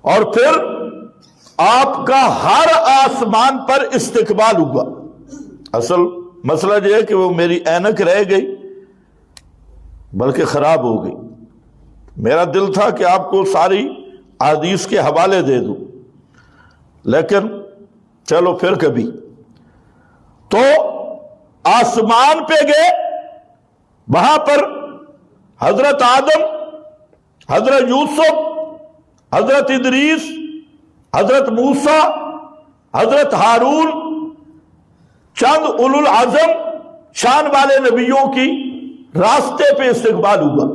اور پھر آپ کا ہر آسمان پر استقبال ہوا۔ اصل مسئلہ یہ ہے کہ وہ میری اینک رہ گئی بلکہ خراب ہو گئی۔ میرا دل تھا کہ آپ کو ساری احادیث کے حوالے دے دوں، لیکن چلو پھر کبھی۔ تو آسمان پہ گئے، وہاں پر حضرت آدم، حضرت یوسف، حضرت ادریس، حضرت موسیٰ، حضرت ہارون، چند اولو العزم شان والے نبیوں کی راستے پہ استقبال ہوا۔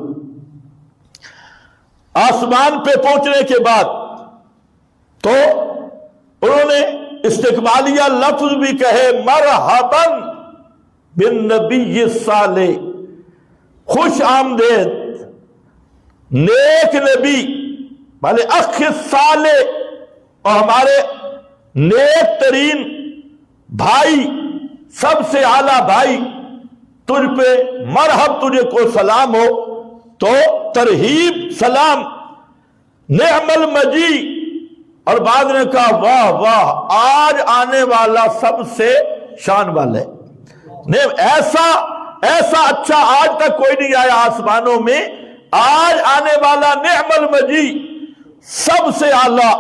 آسمان پہ پہنچنے کے بعد تو انہوں نے استقبالیہ لفظ بھی کہے، مرحباً بالنبی الصالح، خوش آمدید نیک نبی والے اخ صالح، اور ہمارے نیک ترین بھائی، سب سے اعلیٰ بھائی، تجھ پہ مرحب، تجھے کو سلام ہو۔ تو ترہیب سلام، نعم المجی، اور بعد نے کہا واہ واہ، آج آنے والا سب سے شان والا ہے، ایسا اچھا آج تک کوئی نہیں آیا آسمانوں میں، آج آنے والا نعم المجی، سب سے اعلیٰ،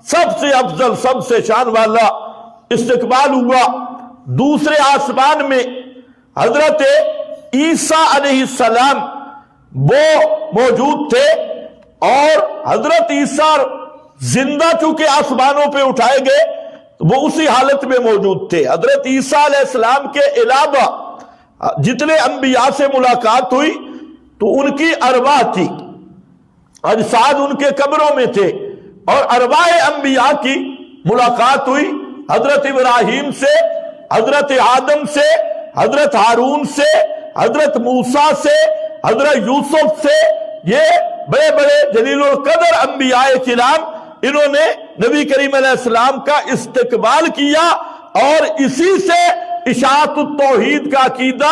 سب سے افضل، سب سے شان والا استقبال ہوا۔ دوسرے آسمان میں حضرت عیسیٰ علیہ السلام وہ موجود تھے، اور حضرت عیسیٰ زندہ چونکہ آسمانوں پہ اٹھائے گئے وہ اسی حالت میں موجود تھے۔ حضرت عیسیٰ علیہ السلام کے علاوہ جتنے انبیاء سے ملاقات ہوئی تو ان کی ارواح تھی، اجساد ان کے قبروں میں تھے، اور ارواح انبیاء کی ملاقات ہوئی حضرت ابراہیم سے، حضرت آدم سے، حضرت ہارون سے، حضرت موسیٰ سے، حضرت یوسف سے۔ یہ بڑے بڑے جلیل القدر انبیاء کرام، انہوں نے نبی کریم علیہ السلام کا استقبال کیا، اور اسی سے اشاعت التوحید کا عقیدہ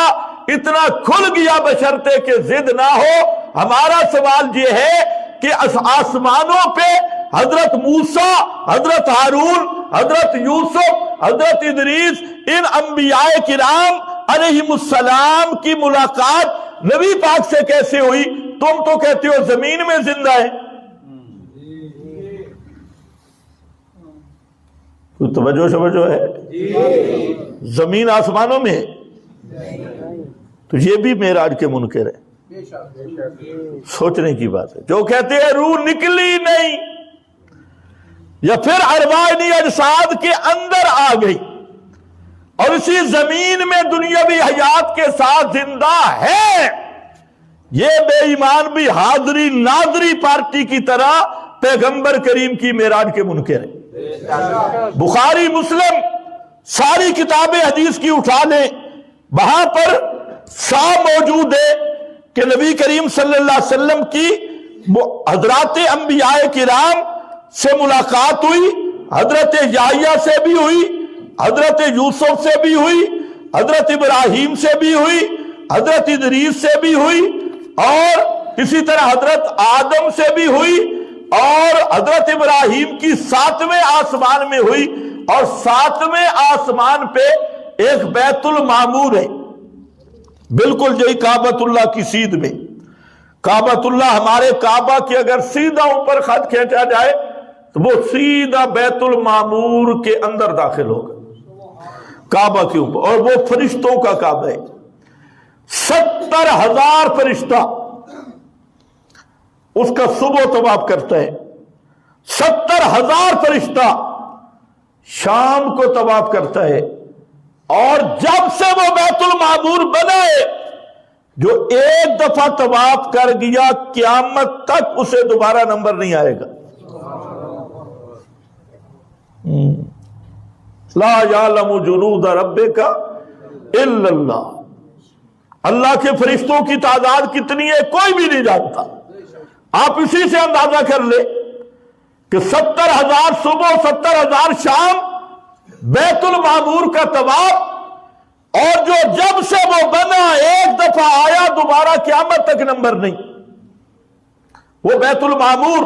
اتنا کھل گیا بشرطے کہ ضد نہ ہو۔ ہمارا سوال یہ ہے کہ آسمانوں پہ حضرت موسیٰ، حضرت ہارون، حضرت یوسف، حضرت ادریس، ان انبیاء کرام علیہم السلام کی ملاقات نبی پاک سے کیسے ہوئی؟ تم تو کہتے ہو زمین میں زندہ ہے۔ کوئی توجہ ہے؟ زمین آسمانوں میں ہے، تو یہ بھی معراج کے منکر ہے۔ سوچنے کی بات ہے۔ جو کہتے ہیں روح نکلی نہیں، یا پھر ارواحی اجساد کے اندر آ گئی اور اسی زمین میں دنیاوی حیات کے ساتھ زندہ ہے، یہ بے ایمان بھی حاضری ناظری پارٹی کی طرح پیغمبر کریم کی معراج کے منکر ہے۔ بخاری مسلم ساری کتابیں حدیث کی اٹھا لیں، وہاں پر صاف موجود ہے کہ نبی کریم صلی اللہ علیہ وسلم کی حضرات انبیاء کرام سے ملاقات ہوئی، حضرت یحییٰ سے بھی ہوئی، حضرت یوسف سے بھی ہوئی، حضرت ابراہیم سے بھی ہوئی، حضرت ادریس سے بھی ہوئی، اور اسی طرح حضرت آدم سے بھی ہوئی، اور حضرت ابراہیم کی 7ویں آسمان میں ہوئی، اور 7ویں آسمان پہ ایک بیت المعمور ہے، بالکل یہی کعبۃ اللہ کی سیدھ میں۔ کعبۃ اللہ ہمارے کعبہ کی اگر سیدھا اوپر خط کھینچا جائے تو وہ سیدھا بیت المعمور کے اندر داخل ہوگا، کعبہ کے اوپر، اور وہ فرشتوں کا کعبہ ہے۔ 70,000 فرشتہ اس کا صبح طواف کرتا ہے، 70,000 فرشتہ شام کو طواف کرتا ہے، اور جب سے وہ بیت المعمور بنا ہے، جو ایک دفعہ طواف کر گیا قیامت تک اسے دوبارہ نمبر نہیں آئے گا۔ لا یعلم جنود ربک الا اللہ، اللہ کے فرشتوں کی تعداد کتنی ہے کوئی بھی نہیں جانتا۔ آپ اسی سے اندازہ کر لیں کہ 70,000 صبح، 70,000 شام، بیت المعمور کا طواف، اور جو جب سے وہ بنا ایک دفعہ آیا دوبارہ قیامت تک نمبر نہیں۔ وہ بیت المعمور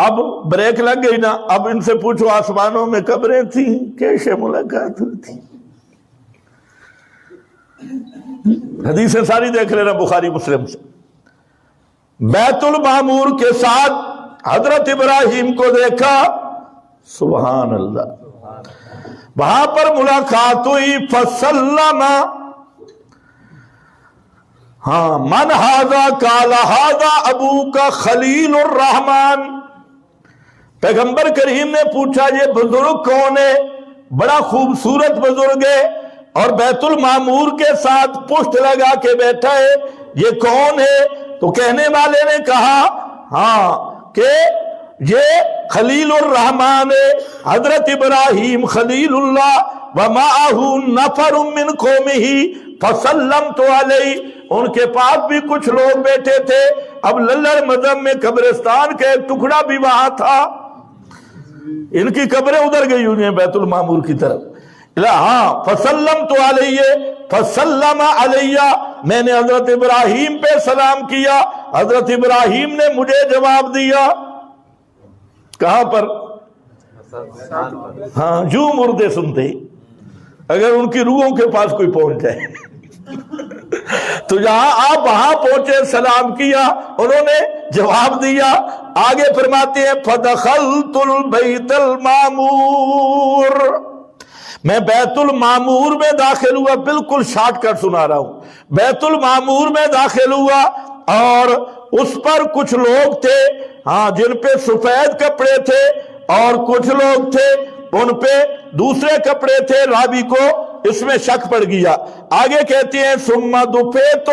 اب بریک لگ گئی نا، اب ان سے پوچھو آسمانوں میں قبریں تھیں کیسے ملاقات ہوئی تھی؟ حدیثیں ساری دیکھ لینا بخاری مسلم سے۔ بیت المعمور کے ساتھ حضرت ابراہیم کو دیکھا، سبحان اللہ، وہاں پر ملاقات ہوئی، فسلم، ہاں، من ھذا قال ھذا ابوک خلیل الرحمن، پیغمبر کریم نے پوچھا یہ بزرگ کون ہے؟ بڑا خوبصورت بزرگ ہے اور بیت المعمور کے ساتھ پشت لگا کے بیٹھا ہے، یہ کون ہے؟ تو کہنے والے نے کہا ہاں کہ یہ خلیل الرحمن ہے، حضرت ابراہیم خلیل اللہ، ومعہ نفر من قومہ فسلمت علیہ، ان کے پاس بھی کچھ لوگ بیٹھے تھے۔ اب للڑ مذہب میں قبرستان کا ایک ٹکڑا بھی وہاں تھا، ان کی قبریں ادھر گئی ہوئی ہیں بیت المعمور کی طرف۔ ہاں، فسلمت علیہ، فسلم علیہ، میں نے حضرت ابراہیم پہ سلام کیا، حضرت ابراہیم نے مجھے جواب دیا۔ کہاں پر؟ ہاں، جو مردے سنتے، اگر ان کی روحوں کے پاس کوئی پہنچ جائے تو جہاں آپ وہاں پہنچے، سلام کیا، انہوں نے جواب دیا۔ آگے فرماتے ہیں فدخلت البیت المعمور، میں بیت المعمور میں داخل ہوا، بالکل شارٹ کٹ سنا رہا ہوں، بیت المعمور میں داخل ہوا اور اس پر کچھ لوگ تھے، ہاں، جن پہ سفید کپڑے تھے اور کچھ لوگ تھے ان پہ دوسرے کپڑے تھے، راوی کو اس میں شک پڑ گیا۔ آگے کہتے ہیں ثم دفعت،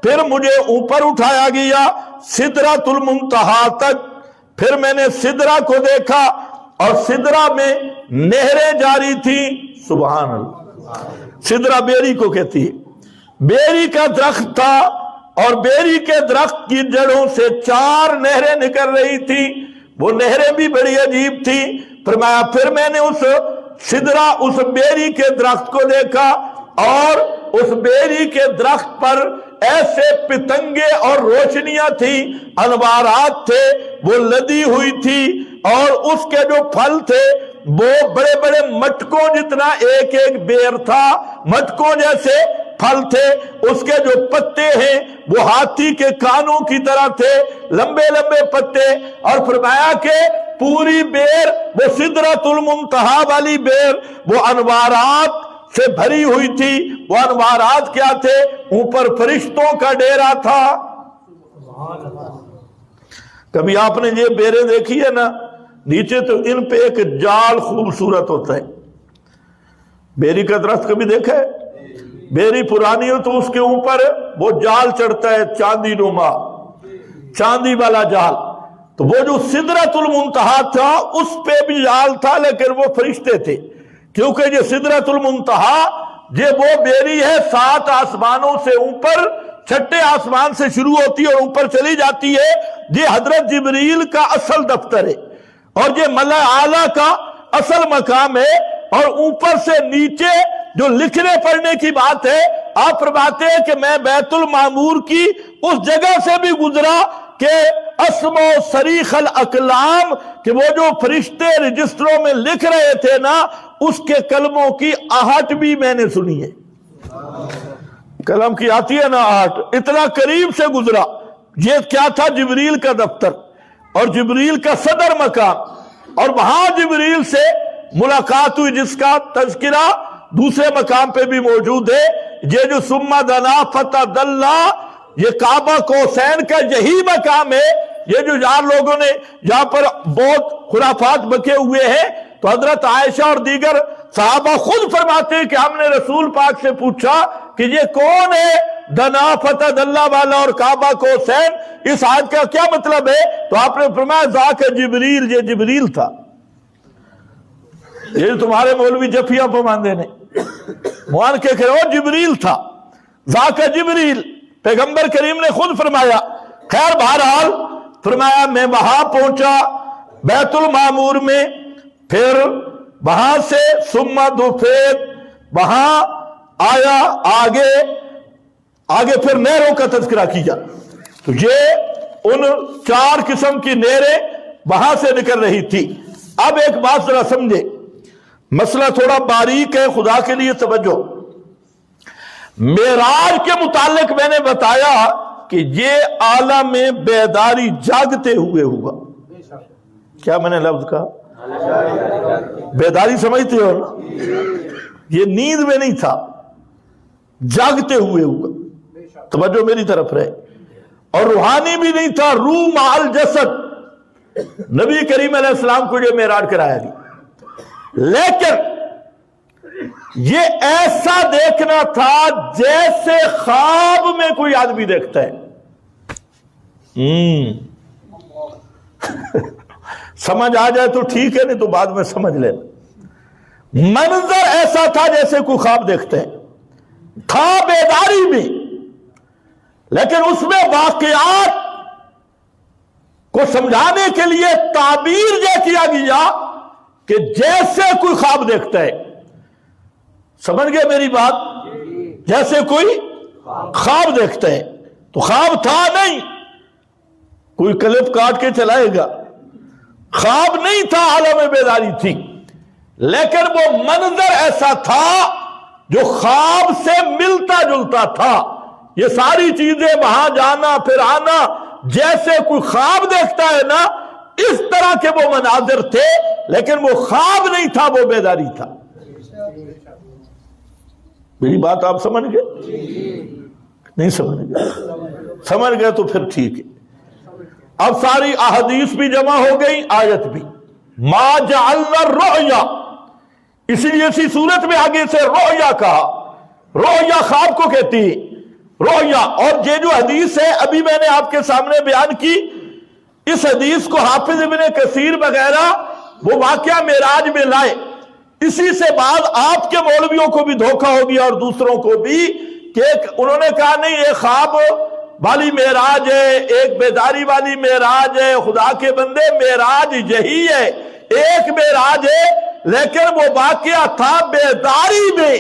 پھر مجھے اوپر اٹھایا گیا سدرۃ المنتہا تک، پھر میں نے سدرہ کو دیکھا اور سدرہ میں نہریں جاری تھیں، سبحان اللہ۔ سدرہ بیری کو کہتی ہے، بیری کا درخت تھا اور بیری کے درخت کی جڑوں سے 4 نہریں نکل رہی تھی، وہ نہریں بھی بڑی عجیب تھی۔ فرمایا پھر میں نے اس سدرہ، اس بیری کے درخت کو دیکھا اور اس بیری کے درخت پر ایسے پتنگے اور روشنیاں تھیں، انوارات تھے، وہ لدی ہوئی تھی اور اس کے جو پھل تھے وہ بڑے بڑے مٹکوں جتنا ایک ایک بیر تھا، مٹکوں جیسے پھل تھے، اس کے جو پتے ہیں وہ ہاتھی کے کانوں کی طرح تھے، لمبے لمبے پتے، اور فرمایا کہ پوری بیر، وہ سدرۃ المنتہا والی بیر، وہ انوارات سے بھری ہوئی تھی۔ وہ انوارات کیا تھے؟ اوپر فرشتوں کا ڈیرا تھا۔ کبھی آپ نے یہ بیریں دیکھی ہے نا، نیچے تو ان پہ ایک جال خوبصورت ہوتا ہے، بیری کا درخت کبھی دیکھا ہے؟ بیری پرانی ہو تو اس کے اوپر وہ جال چڑھتا ہے، چاندی نما، چاندی والا جال۔ تو وہ جو سدرۃ المنتہا تھا اس پہ بھی جال تھا، لیکن وہ فرشتے تھے، کیونکہ یہ سدرۃ المنتہا یہ وہ بیری ہے 7 آسمانوں سے اوپر، 6 آسمان سے شروع ہوتی ہے اور اوپر چلی جاتی ہے۔ یہ حضرت جبریل کا اصل دفتر ہے اور یہ ملأ اعلیٰ کا اصل مقام ہے، اور اوپر سے نیچے جو لکھنے پڑھنے کی بات ہے، آپ فرماتے ہیں کہ میں بیت المعمور کی اس جگہ سے بھی گزرا کہ اسم و صریخ الاقلام، کہ وہ جو فرشتے رجسٹروں میں لکھ رہے تھے نا، اس کے کلموں کی آہٹ بھی میں نے سنی ہے۔ قلم کی آتی ہے نا آہٹ، اتنا قریب سے گزرا۔ یہ کیا تھا؟ جبریل کا دفتر اور جبریل کا صدر مقام، اور وہاں جبریل سے ملاقات ہوئی، جس کا تذکرہ دوسرے مقام پہ بھی موجود ہے۔ یہ جو ثم دنا فتدلی، یہ کعبہ قوسین کا یہی مقام ہے۔ یہ جو یار لوگوں نے یہاں پر بہت خرافات بکے ہوئے ہیں، تو حضرت عائشہ اور دیگر صحابہ خود فرماتے ہیں کہ ہم نے رسول پاک سے پوچھا کہ یہ کون ہے دنا فتدلی والا اور کعبہ قوسین، اس آیت کا کیا مطلب ہے؟ تو آپ نے فرمایا ذاک جبریل، یہ جبریل تھا۔ یہ تمہارے مولوی جفیہ پماندے نے موان کے کرو، جبریل تھا، ذاک جبریل، پیغمبر کریم نے خود فرمایا۔ خیر بہرحال فرمایا میں وہاں پہنچا بیت المعمور میں، پھر وہاں سے ثم دفعت، وہاں آیا، آگے پھر نہروں کا تذکرہ کیا۔ تو یہ ان 4 قسم کی نہریں وہاں سے نکل رہی تھی۔ اب ایک بات ذرا سمجھے، مسئلہ تھوڑا باریک ہے، خدا کے لیے توجہ۔ معراج کے متعلق میں نے بتایا کہ یہ عالم بیداری جاگتے ہوئے ہوا۔ کیا میں نے لفظ کہا؟ بیداری سمجھتے ہو نا، یہ نیند میں نہیں تھا، جاگتے ہوئے ہوا۔ توجہ میری طرف رہے، اور روحانی بھی نہیں تھا، روح مع جسد۔ نبی کریم علیہ السلام کو یہ معراج کرایا گیا، لیکن یہ ایسا دیکھنا تھا جیسے خواب میں کوئی آدمی دیکھتا ہے۔ سمجھ آ جائے تو ٹھیک ہے، نہیں تو بعد میں سمجھ لینا۔ منظر ایسا تھا جیسے کوئی خواب دیکھتا ہے، تھا بیداری بھی، لیکن اس میں واقعات کو سمجھانے کے لیے تعبیر یہ کیا گیا کہ جیسے کوئی خواب دیکھتا ہے۔ سمجھ گئے میری بات؟ جیسے کوئی خواب دیکھتا ہے، تو خواب تھا نہیں، کوئی کلپ کاٹ کے چلائے گا، خواب نہیں تھا، عالم بیداری تھی، لیکن وہ منظر ایسا تھا جو خواب سے ملتا جلتا تھا۔ یہ ساری چیزیں، وہاں جانا پھر آنا، جیسے کوئی خواب دیکھتا ہے نا، اس طرح کے وہ مناظر تھے، لیکن وہ خواب نہیں تھا، وہ بیداری تھا۔ میری بات آپ سمجھ گئے؟ نہیں سمجھ گئے؟ سمجھ گئے تو پھر ٹھیک ہے۔ اب ساری احادیث بھی جمع ہو گئی، آیت بھی۔ ما جعلنا الرؤیا، اسی لیے اسی صورت میں آگے سے رؤیا کہا۔ رؤیا خواب کو کہتی ہے، رؤیا۔ اور یہ جو حدیث ہے ابھی میں نے آپ کے سامنے بیان کی، اس حدیث کو حافظ ابن کثیر وغیرہ وہ واقعہ معراج میں لائے۔ اسی سے بعد آپ کے مولویوں کو بھی دھوکہ ہو گیا اور دوسروں کو بھی، کہ انہوں نے کہا نہیں یہ خواب والی معراج ہے، ایک بیداری والی معراج ہے۔ خدا کے بندے، معراج یہی ہے، ایک معراج ہے، لیکن وہ واقعہ تھا بیداری میں،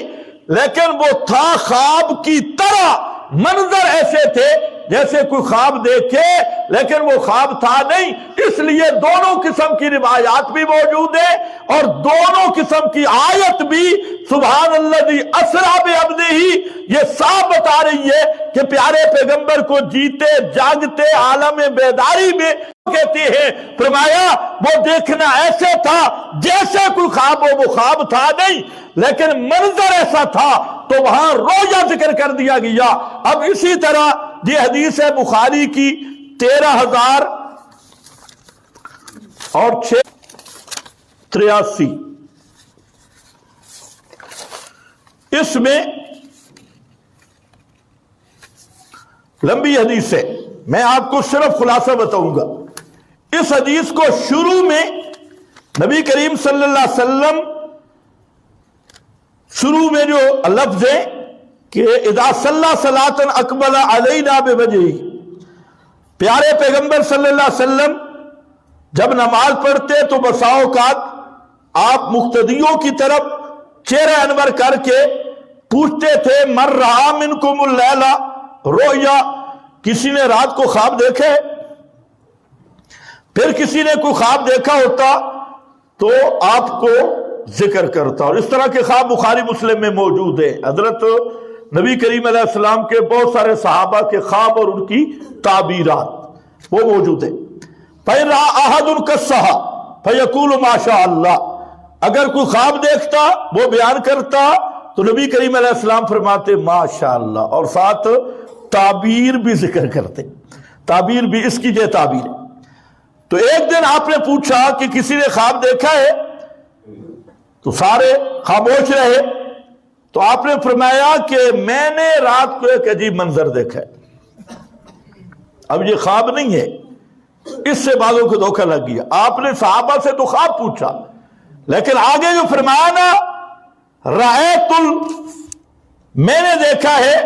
لیکن وہ تھا خواب کی طرح۔ منظر ایسے تھے جیسے کوئی خواب دیکھے، لیکن وہ خواب تھا نہیں۔ اس لیے دونوں قسم کی روایات بھی موجود ہیں، اور دونوں قسم کی آیت بھی سبحان الذی اسری بعبدہ یہ صاف بتا رہی ہے کہ پیارے پیغمبر کو جیتے جاگتے عالم بیداری میں کہتے ہیں۔ فرمایا وہ دیکھنا ایسے تھا جیسے کوئی خواب ہو، وہ خواب تھا نہیں، لیکن منظر ایسا تھا، تو وہاں رویا ذکر کر دیا گیا۔ اب اسی طرح یہ حدیث ہے بخاری کی 13,083، اس میں لمبی حدیث ہے، میں آپ کو صرف خلاصہ بتاؤں گا۔ اس حدیث کو شروع میں نبی کریم صلی اللہ علیہ وسلم شروع میں جو لفظ ہے کہ اذا صلی صلاۃ اقبل علینا بوجہہ، پیارے پیغمبر صلی اللہ علیہ وسلم جب نماز پڑھتے تو بسا اوقات آپ مقتدیوں کی طرف چہرہ انور کر کے پوچھتے تھے من رہا منکم اللیلہ رؤیا، کسی نے رات کو خواب دیکھے؟ پھر کسی نے کوئی خواب دیکھا ہوتا تو آپ کو ذکر کرتا، اور اس طرح کے خواب بخاری مسلم میں موجود ہے۔ حضرت نبی کریم علیہ السلام کے بہت سارے صحابہ کے خواب اور ان کی تعبیرات وہ موجود ہیں۔ فَإِنْ رَأَىٰ أَحَدٌ كَالسَّحَابِ فَيَقُولُ مَا شَاءَ اللَّهُ، اگر کوئی خواب دیکھتا وہ بیان کرتا تو نبی کریم علیہ السلام فرماتے ماشاء اللہ، اور ساتھ تعبیر بھی ذکر کرتے، تعبیر بھی اس کی یہ تعبیر ہے۔ تو ایک دن آپ نے پوچھا کہ کسی نے خواب دیکھا ہے؟ تو سارے خاموش رہے، تو آپ نے فرمایا کہ میں نے رات کو ایک عجیب منظر دیکھا ہے۔ اب یہ خواب نہیں ہے، اس سے بعضوں کو دھوکہ لگ گیا۔ آپ نے صحابہ سے تو خواب پوچھا، لیکن آگے جو فرمایا نا میں نے دیکھا ہے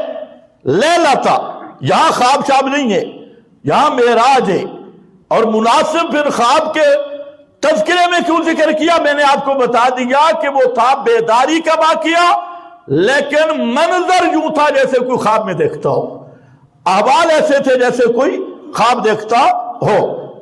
لیلتا، یہاں خواب شاب نہیں ہے، یہاں معراج ہے۔ اور مناسب پھر خواب کے تذکرے میں کیوں ذکر کیا، میں نے آپ کو بتا دیا کہ وہ تھا بیداری کا واقعہ، لیکن منظر یوں تھا جیسے کوئی خواب میں دیکھتا ہو، احوال ایسے تھے جیسے کوئی خواب دیکھتا ہو۔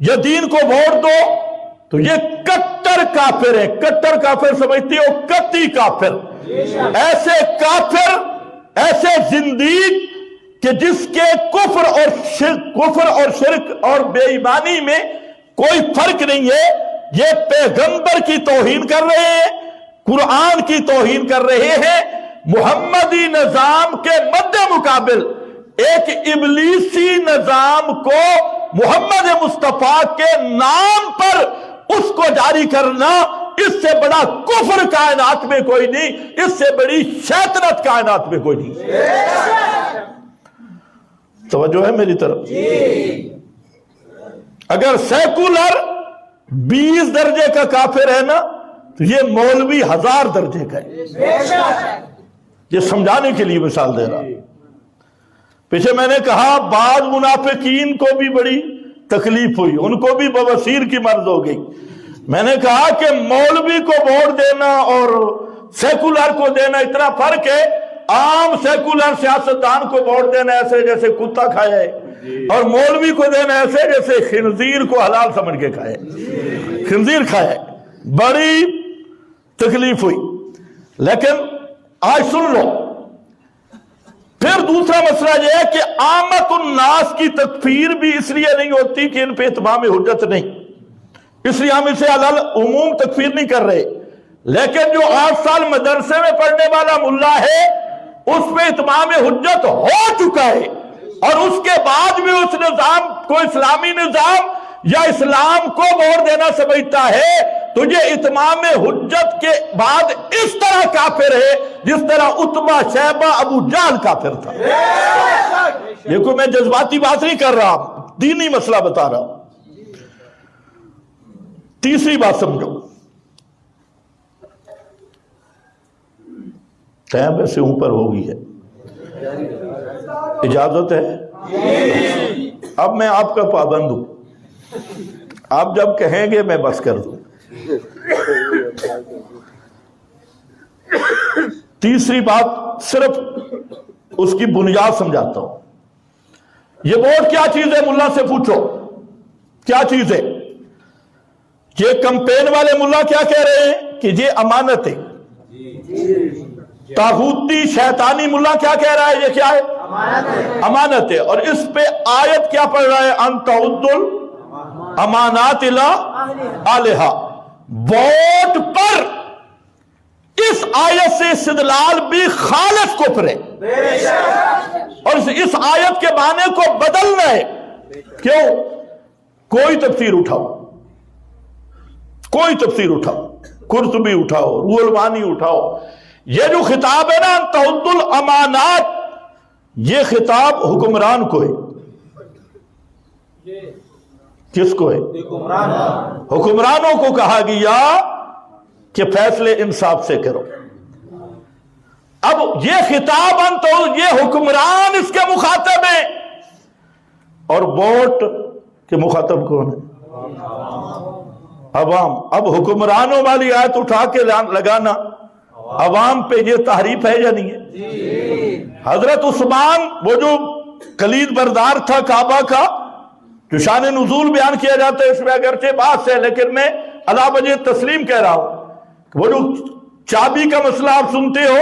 یا دین کو ووٹ دو تو یہ کٹر کافر ہے. کٹر کافر سمجھتے ہو؟ قطعی کافر. ایسے کافر، ایسے زندیق کہ جس کے کفر اور شرک اور بے ایمانی میں کوئی فرق نہیں ہے، یہ پیغمبر کی توہین کر رہے ہیں، قرآن کی توہین کر رہے ہیں. محمدی نظام کے مد مقابل ایک ابلیسی نظام کو محمد مصطفیٰ کے نام پر اس کو جاری کرنا، اس سے بڑا کفر کائنات میں کوئی نہیں، اس سے بڑی شیطنت کائنات میں کوئی نہیں. توجہ ہے میری طرف؟ اگر سیکولر 20 درجے کا کافر ہے نا تو یہ مولوی 1000 درجے کا ہے. یہ سمجھانے کے لیے مثال دے رہا. پیچھے میں نے کہا بعض منافقین کو بھی بڑی تکلیف ہوئی، ان کو بھی بواسیر کی مرض ہو گئی. میں نے کہا کہ مولوی کو ووٹ دینا اور سیکولر کو دینا اتنا فرق ہے. عام سیکولر سیاستدان کو ووٹ دینا ایسے جیسے کتا کھایا ہے، اور مولوی کو دینا ایسے جیسے خنزیر کو حلال سمجھ کے کھایا ہے، خنزیر کھایا ہے. بڑی تکلیف ہوئی. لیکن آج سن لو. پھر دوسرا مسئلہ یہ ہے کہ عامت الناس کی تکفیر بھی اس لیے نہیں ہوتی کہ ان پہ اتمام حجت نہیں، اس لیے ہم اسے علل عموم تکفیر نہیں کر رہے. لیکن جو 8 سال مدرسے میں پڑھنے والا ملا ہے اس پہ اتمام حجت ہو چکا ہے، اور اس کے بعد بھی اس نظام کو اسلامی نظام یا اسلام کو ووٹ دینا سمجھتا ہے، تو یہ اتمام حجت کے بعد اس طرح کافر ہے جس طرح عتبہ، شیبہ، ابو جہل کافر تھا. دیکھو میں جذباتی بات نہیں کر رہا، دینی مسئلہ بتا رہا ہوں. تیسری بات سمجھو. ٹائم ویسے اوپر ہو گئی ہے، اجازت ہے؟ اب میں آپ کا پابند ہوں، آپ جب کہیں گے میں بس کر دوں. تیسری بات صرف اس کی بنیاد سمجھاتا ہوں. یہ ووٹ کیا چیز ہے؟ ملا سے پوچھو کیا چیز ہے. یہ کمپین والے ملا کیا کہہ رہے ہیں کہ یہ امانت ہے. طاغوتی شیطانی ملا کیا کہہ رہا ہے؟ یہ کیا ہے؟ امانت ہے. اور اس پہ آیت کیا پڑھ رہا ہے؟ ان تعدوا الامانات الی اہلھا. ووٹ پر اس آیت سے استدلال بھی خالص کفر ہے، اور اس آیت کے معنی کو بدلنا ہے. کیوں؟ کوئی تفسیر اٹھاؤ، کوئی تفسیر اٹھاؤ، قرطبی اٹھاؤ، روح المعانی اٹھاؤ. یہ جو خطاب ہے نا ان تعدوا الامانات، یہ خطاب حکمران کو ہے. کس کو ہے؟ حکمرانوں کو کہا گیا کہ فیصلے انصاف سے کرو. اب یہ خطاب یہ حکمران اس کے مخاطب ہیں، اور ووٹ کے مخاطب کون ہے؟ عوام. اب حکمرانوں والی آیت اٹھا کے لگانا عوام پہ یہ تحریف ہے یا نہیں ہے؟ حضرت عثمان وہ جو کلید بردار تھا کعبہ کا، جو شان نزول بیان کیا جاتا ہے اس میں اگرچہ بات ہے، لیکن میں علا وجہ تسلیم کہہ رہا ہوں. وہ جو چابی کا مسئلہ آپ سنتے ہو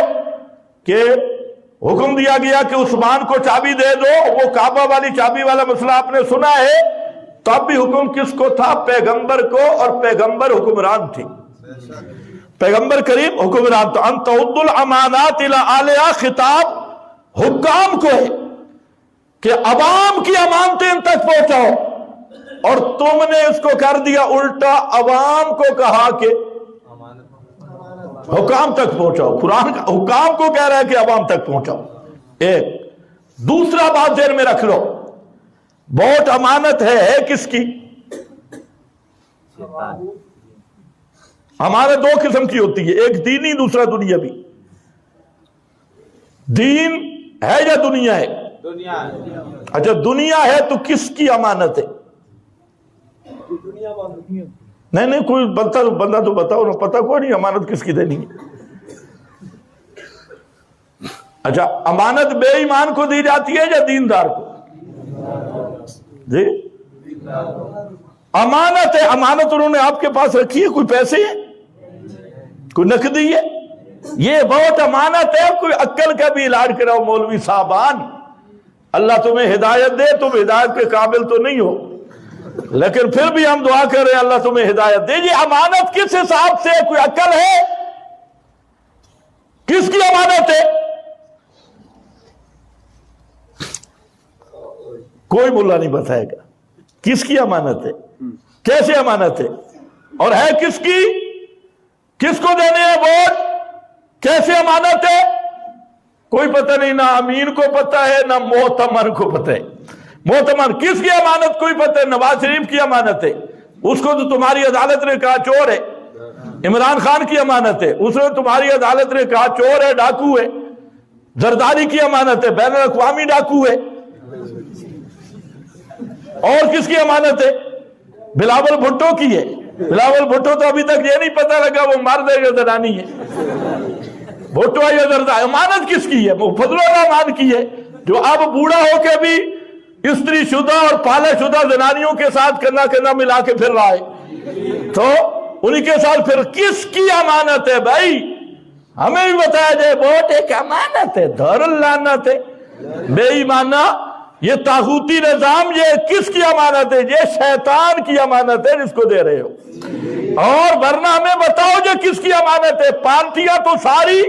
کہ حکم دیا گیا کہ عثمان کو چابی دے دو، وہ کعبہ والی چابی والا مسئلہ آپ نے سنا ہے. تب بھی حکم کس کو تھا؟ پیغمبر کو، اور پیغمبر حکمران تھی. پیغمبر کریم حکمران. تو ان تعدوا الامانات الی اہلھا خطاب حکام کو ہے کہ عوام کی امانتیں ان تک پہنچاؤ، اور تم نے اس کو کر دیا الٹا، عوام کو کہا کہ حکام تک پہنچاؤ. قرآن حکام کو کہہ رہا ہے کہ عوام تک پہنچاؤ. ایک دوسرا بات ذہن میں رکھ لو، ووٹ امانت ہے کس کی؟ امانت دو قسم کی ہوتی ہے، ایک دینی، دوسرا دنیاوی. دین ہے یا دنیا ہے؟ اچھا دنیا ہے تو کس کی امانت ہے؟ نہیں کوئی بندہ تو بتاؤ نا، پتہ کوئی نہیں امانت کس کی دینی ہے. اچھا امانت بے ایمان کو دی جاتی ہے یا دیندار کو؟ جی امانت ہے، امانت انہوں نے آپ کے پاس رکھی ہے، کوئی پیسے ہے، کوئی نقدی ہے، یہ بہت امانت ہے، کوئی عقل کا بھی علاج کراؤ مولوی صاحبان، اللہ تمہیں ہدایت دے، تم ہدایت کے قابل تو نہیں ہو لیکن پھر بھی ہم دعا کر رہے ہیں اللہ تمہیں ہدایت دے۔ یہ امانت کس حساب سے، کوئی عقل ہے؟ کس کی امانت ہے؟ کوئی ملا نہیں بتائے گا کس کی امانت ہے، کیسے امانت ہے، اور ہے کس کی، کس کو دینے ہیں ووٹ، کیسے امانت ہے، کوئی پتہ نہیں، نہ امین کو پتہ ہے نہ محتمر کو پتہ ہے۔ محتمر کس کی امانت کوئی پتہ ہے، نواز شریف کی امانت ہے، اس کو تو تمہاری عدالت نے کہا چور ہے۔ عمران خان کی امانت ہے، اس نے تمہاری عدالت نے کہا چور ہے، ڈاکو ہے۔ زرداری کی امانت ہے، بین الاقوامی ڈاکو ہے۔ اور کس کی امانت ہے؟ بلاول بھٹو کی ہے۔ بلاول بھٹو تو ابھی تک یہ نہیں پتہ لگا وہ مرد ہے یا زنانی ہے، بھٹو ہے یا زرداری۔ امانت کس کی ہے؟ فضل الرحمان کی ہے، جو اب بوڑھا ہو کے بھی استری شدہ اور پالے شدہ زنانیوں کے ساتھ کندھا کندھا ملا کے پھر رہا ہے، تو انہی کے ساتھ پھر کس کی امانت ہے بھائی؟ ہمیں بھی بتایا جائے، ووٹ ایک امانت ہے، دار اللعنت ہے، بے ایمانہ، یہ طاغوتی نظام، یہ کس کی امانت ہے؟ یہ شیطان کی امانت ہے جس کو دے رہے ہو۔ اور ورنہ ہمیں بتاؤ جو کس کی امانت ہے؟ پارٹیاں تو ساری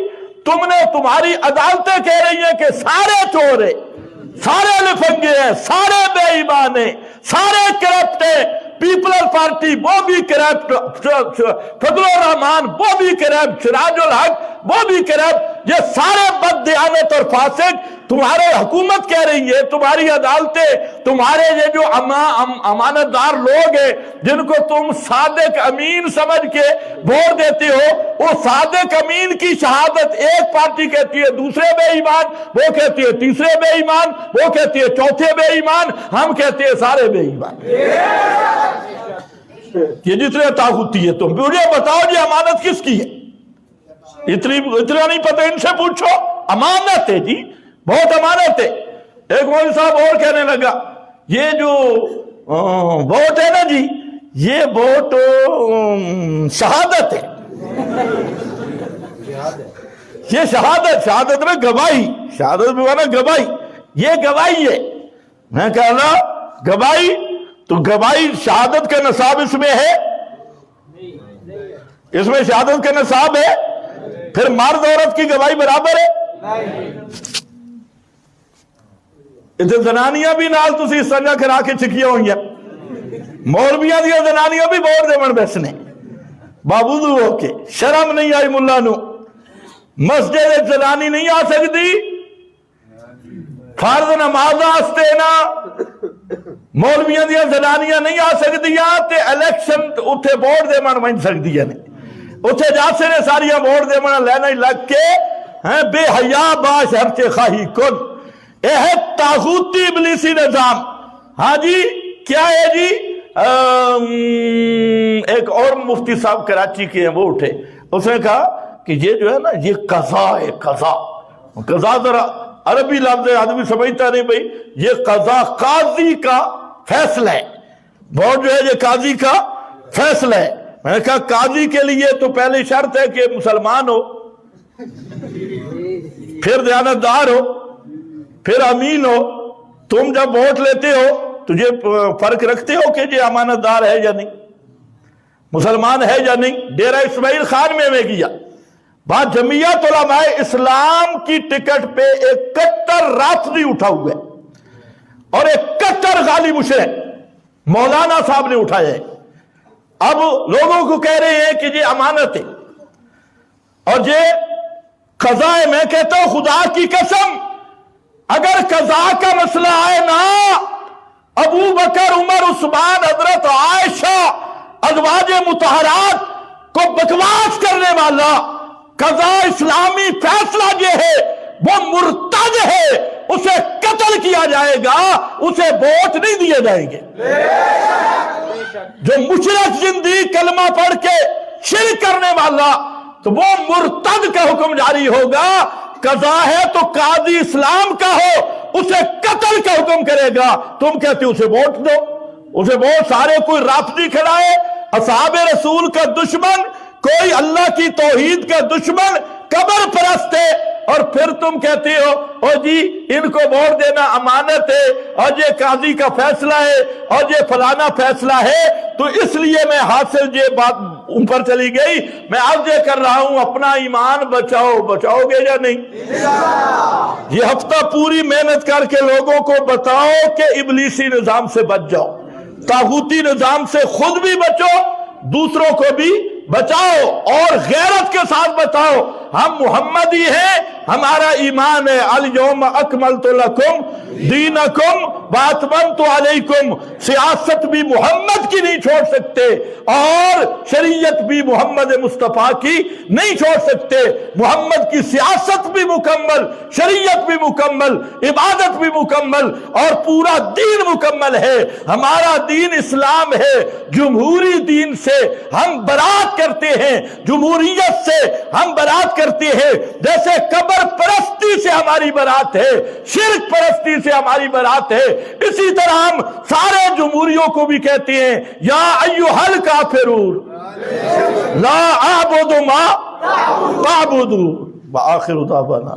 تم نے، تمہاری عدالتیں کہہ رہی ہیں کہ سارے چور ہیں، سارے لفنگے ہیں، سارے بے ایمان ہیں، سارے کرپٹ ہیں، پیپلز پارٹی وہ بھی کرپٹ، فضل الرحمان وہ بھی کرپٹ، سراج الحق وہ بھی کرپٹ، یہ سارے بد دیانت اور فاسق۔ تمہارے حکومت کہہ رہی ہے، تمہاری عدالتیں، تمہارے یہ جو امانت دار لوگ ہیں جن کو تم صادق امین سمجھ کے ووٹ دیتے ہو، وہ صادق امین کی شہادت ایک پارٹی کہتی ہے دوسرے بے ایمان، وہ کہتی ہے تیسرے بے ایمان، وہ کہتی ہے چوتھے بے ایمان، ہم کہتے ہیں سارے بے ایمان۔ یہ جتنے طاغوتی ہے، تم مجھے بتاؤ یہ امانت کس کی ہے؟ اتنا نہیں پتہ، ان سے پوچھو۔ امانت ہے جی، بہت امانت ہے۔ ایک مولوی صاحب اور کہنے لگا یہ جو ووٹ ہے نا جی، یہ ووٹ شہادت ہے، یہ شہادت میں گواہی، شہادت میں مانا گواہی، یہ گواہی ہے۔ میں کہنا گواہی تو گواہی شہادت کا نصاب اس میں ہے، اس میں شہادت کا نصاب ہے، پھر مرد عورت کی گواہی برابر ہے؟ اتنے زنانیاں بھی نال تسی سنجا کرا کے چکیاں ہوئی ہیں، مولویاں دیا زنانیاں بھی ووٹ دیون بیسنے، باوضو ہو کے، شرم نہیں آئی ملا نو، مسجد زنانی نہیں آ سکتی، فرض نماز آستے نا مولویاں دیا زنانیاں نہیں آ سکتیاں، تے الیکشن اتھے ووٹ دے من بن سکتی ہیں، اتھے جاسے نے ساریاں ووٹ دے من لینا ہی لگ کے بے حیا با شرط خواہی کن۔ یہ ہے طاغوتی ابلیسی نظام۔ ہاں جی کیا ہے جی؟ ایک اور مفتی صاحب کراچی کے ہیں، وہ اٹھے، اس نے کہا کہ یہ جو ہے نا یہ قضا ہے، قضا، قضا ذرا عربی لفظ ہے، آدمی سمجھتا نہیں بھائی، یہ قضا قاضی کا فیصلہ ہے، ووٹ جو ہے یہ قاضی کا فیصلہ ہے۔ میں نے کہا قاضی کے لیے تو پہلی شرط ہے کہ مسلمان ہو، پھر دیانتدار ہو، پھر امین ہو۔ تم جب ووٹ لیتے ہو تجھے فرق رکھتے ہو کہ یہ امانت دار ہے یا نہیں، مسلمان ہے یا نہیں؟ ڈیرہ اسماعیل خان میں گیا، بات جمعیت علماء اسلام کی ٹکٹ پہ ایک کٹر رافضی اٹھا ہوا ہے اور ایک کٹر غالی مشرک مولانا صاحب نے اٹھایا ہے۔ اب لوگوں کو کہہ رہے ہیں کہ یہ امانت ہے اور یہ قضا ہے۔ میں کہتا ہوں خدا کی قسم، اگر قضا کا مسئلہ آئے نا، ابو بکر، عمر، عثمان، حضرت عائشہ، ازواج مطہرات کو بکواس کرنے والا، قضا اسلامی فیصلہ یہ ہے وہ مرتد ہے، اسے قتل کیا جائے گا، اسے ووٹ نہیں دیے جائیں گے۔ جو مشرک زندگی کلمہ پڑھ کے شرک کرنے والا تو وہ مرتد کا حکم جاری ہوگا۔ قضا ہے تو قاضی اسلام کا ہو، اسے قتل کا حکم کرے گا، تم کہتے اسے ووٹ دو، اسے بہت سارے کوئی رافضی کھڑا ہے، اصحاب رسول کا دشمن، کوئی اللہ کی توحید کا دشمن، قبر پرست ہے، اور پھر تم کہتے ہو او جی ان کو ووٹ دینا امانت ہے، اور یہ قاضی کا فیصلہ ہے، اور یہ فلانا فیصلہ ہے، تو اس لیے میں حاصل یہ بات اوپر چلی گئی۔ میں اب یہ کر رہا ہوں، اپنا ایمان بچاؤ، بچاؤ گے یا نہیں؟ یہ ہفتہ پوری محنت کر کے لوگوں کو بتاؤ کہ ابلیسی نظام سے بچ جاؤ، طاغوتی نظام سے خود بھی بچو، دوسروں کو بھی بچاؤ، اور غیرت کے ساتھ بتاؤ ہم محمدی ہیں، ہمارا ایمان ہے الیوم اکملت لکم دینکم واتممت علیکم۔ سیاست بھی محمد کی نہیں چھوڑ سکتے، اور شریعت بھی محمد مصطفیٰ کی نہیں چھوڑ سکتے۔ محمد کی سیاست بھی مکمل، شریعت بھی مکمل، عبادت بھی مکمل، اور پورا دین مکمل ہے۔ ہمارا دین اسلام ہے، جمہوری دین سے ہم برات کرتے ہیں، جمہوریت سے ہم برات کرتے ہیں، جیسے قبر پرستی سے ہماری برات ہے، شرک پرستی سے ہماری برات ہے، اسی طرح ہم سارے جمہوریوں کو بھی کہتے ہیں یا ایھا الکافرون لا اعبد ما تعبدون۔ وآخر دعوانا